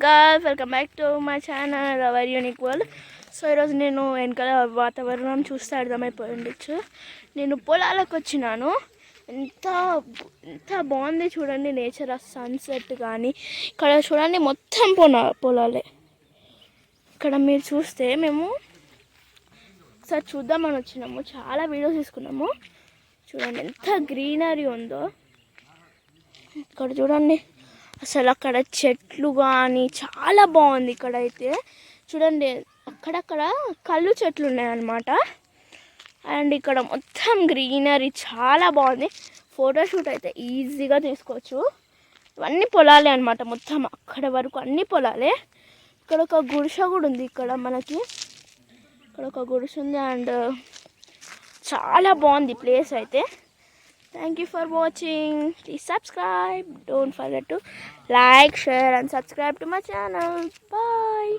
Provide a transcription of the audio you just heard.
Girls, welcome back to my channel our unique world. So ఈరోజు నేను వెనకాల వాతావరణం చూస్తే అర్థమైపోయి ఉండొచ్చు. నేను పొలాలకు వచ్చినాను. ఎంత ఎంత బాగుంది చూడండి నేచర్, ఆ సన్సెట్ కానీ ఇక్కడ చూడండి మొత్తం పొలాలే. ఇక్కడ మీరు చూస్తే మేము ఒకసారి చూద్దామని వచ్చినాము, చాలా వీడియోస్ తీసుకున్నాము. చూడండి ఎంత గ్రీనరీ ఉందో ఇక్కడ చూడండి. అసలు అక్కడ చెట్లు కానీ చాలా బాగుంది. ఇక్కడైతే చూడండి అక్కడక్కడ కళ్ళు చెట్లు ఉన్నాయన్నమాట. అండ్ ఇక్కడ మొత్తం గ్రీనరీ చాలా బాగుంది. ఫోటోషూట్ అయితే ఈజీగా తీసుకోవచ్చు. ఇవన్నీ పొలాలే అనమాట, మొత్తం అక్కడ వరకు అన్ని పొలాలే. ఇక్కడ ఒక గుడిసె కూడా ఉంది. ఇక్కడ మనకి ఇక్కడ ఒక గుడిసె ఉంది. అండ్ చాలా బాగుంది ప్లేస్ అయితే. Thank you for watching. Please subscribe. Don't forget to like, share and subscribe to my channel. Bye.